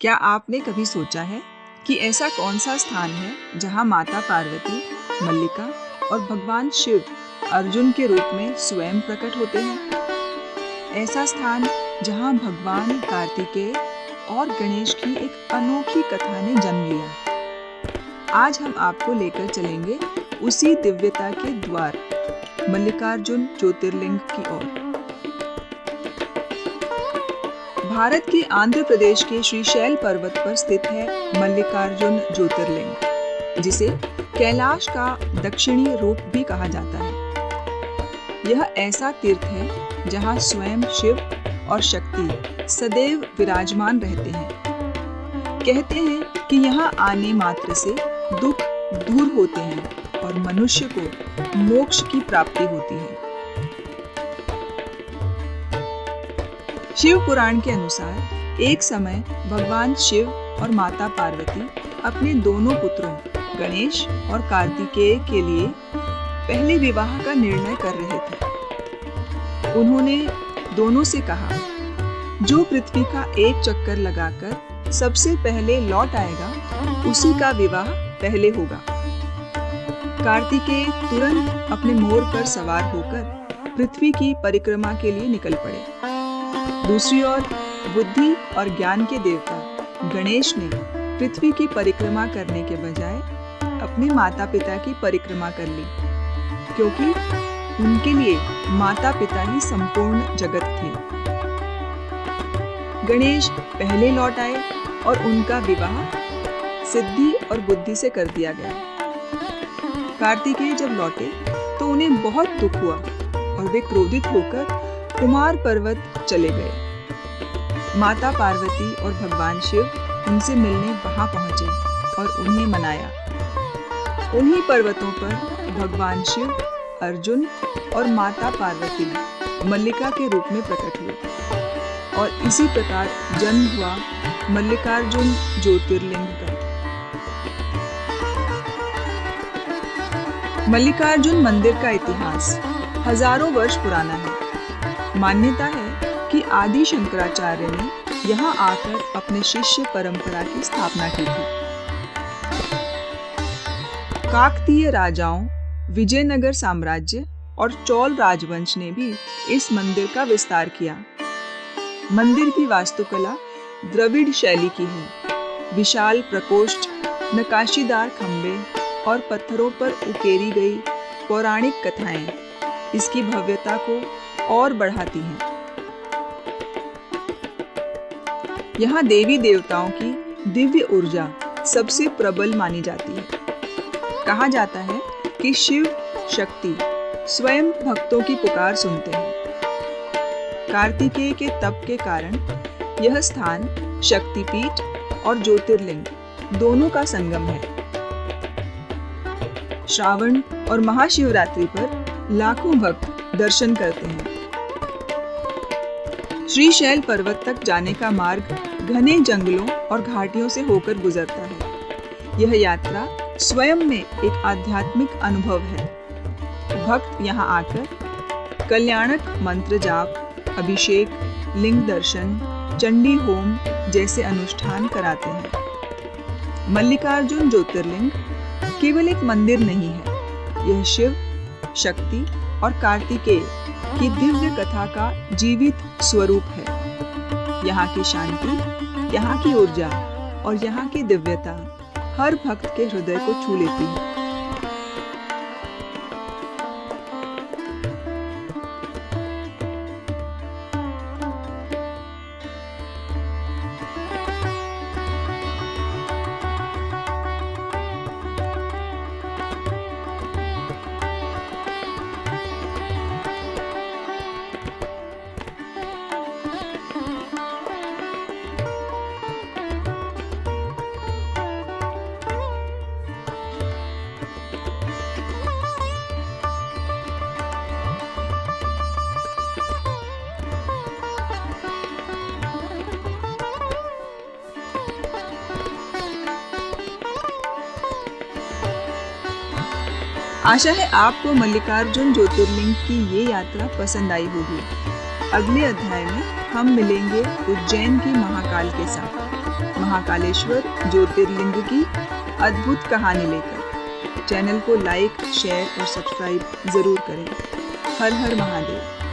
क्या आपने कभी सोचा है कि ऐसा कौन सा स्थान है जहां माता पार्वती, मल्लिका और भगवान शिव अर्जुन के रूप में स्वयं प्रकट होते हैं? ऐसा स्थान जहां भगवान कार्तिकेय और गणेश की एक अनोखी कथा ने जन्म लिया। आज हम आपको लेकर चलेंगे उसी दिव्यता के द्वार मल्लिकार्जुन ज्योतिर्लिंग की ओर। भारत के आंध्र प्रदेश के श्रीशैल पर्वत पर स्थित है मल्लिकार्जुन ज्योतिर्लिंग, जिसे कैलाश का दक्षिणी रूप भी कहा जाता है। यह ऐसा तीर्थ है जहां स्वयं शिव और शक्ति सदैव विराजमान रहते हैं। कहते हैं कि यहाँ आने मात्र से दुख दूर होते हैं और मनुष्य को मोक्ष की प्राप्ति होती है। शिव पुराण के अनुसार एक समय भगवान शिव और माता पार्वती अपने दोनों पुत्रों गणेश और कार्तिकेय के लिए पहले विवाह का निर्णय कर रहे थे। उन्होंने दोनों से कहा, जो पृथ्वी का एक चक्कर लगाकर सबसे पहले लौट आएगा उसी का विवाह पहले होगा। कार्तिकेय तुरंत अपने मोर पर सवार होकर पृथ्वी की परिक्रमा के लिए निकल पड़े। दूसरी ओर बुद्धि और ज्ञान के देवता गणेश ने पृथ्वी की परिक्रमा करने के बजाय अपने माता पिता की परिक्रमा कर ली, क्योंकि उनके लिए माता पिता ही संपूर्ण जगत थे। गणेश पहले लौट आए और उनका विवाह सिद्धि और बुद्धि से कर दिया गया। कार्तिकेय जब लौटे तो उन्हें बहुत दुख हुआ और वे क्रोधित होकर कुमार पर्वत चले गए। माता पार्वती और भगवान शिव उनसे मिलने वहां पहुंचे और उन्हें मनाया। उन्हीं पर्वतों पर भगवान शिव अर्जुन और माता पार्वती मल्लिका के रूप में प्रकट हुए और इसी प्रकार जन्म हुआ मल्लिकार्जुन ज्योतिर्लिंग का। मल्लिकार्जुन मंदिर का इतिहास हजारों वर्ष पुराना है। मान्यता है कि आदि शंकराचार्य ने यहाँ आकर अपने शिष्य परंपरा की स्थापना की थी। काकतीय राजाओं, विजयनगर साम्राज्य और चोल राजवंश ने भी इस मंदिर का विस्तार किया। मंदिर की वास्तुकला द्रविड़ शैली की है। विशाल प्रकोष्ठ, नकाशीदार खंभे और पत्थरों पर उकेरी गई पौराणिक कथाएं इसकी भव्यता को और बढ़ाती हैं। यहाँ देवी देवताओं की दिव्य ऊर्जा सबसे प्रबल मानी जाती है। कहा जाता है कि शिव शक्ति स्वयं भक्तों की पुकार सुनते हैं। कार्तिकेय के तप के कारण यह स्थान शक्तिपीठ और ज्योतिर्लिंग दोनों का संगम है। श्रावण और महाशिवरात्रि पर लाखों भक्त दर्शन करते हैं। श्रीशैल पर्वत तक जाने का मार्ग घने जंगलों और घाटियों से होकर गुजरता है। यह यात्रा स्वयं में एक आध्यात्मिक अनुभव है। भक्त यहाँ आकर कल्याणक मंत्र जाप, अभिषेक, लिंग दर्शन, चंडी होम जैसे अनुष्ठान कराते हैं। मल्लिकार्जुन ज्योतिर्लिंग केवल एक मंदिर नहीं है, यह शिव, शक्ति और कार्तिकेय की दिव्य कथा का जीवित स्वरूप है। यहाँ की शांति, यहाँ की ऊर्जा और यहाँ की दिव्यता हर भक्त के हृदय को छू लेती है। आशा है आपको मल्लिकार्जुन ज्योतिर्लिंग की ये यात्रा पसंद आई होगी। अगले अध्याय में हम मिलेंगे उज्जैन की महाकाल के साथ। महाकालेश्वर ज्योतिर्लिंग की अद्भुत कहानी लेकर। चैनल को लाइक, शेयर और सब्सक्राइब जरूर करें। हर हर महादेव।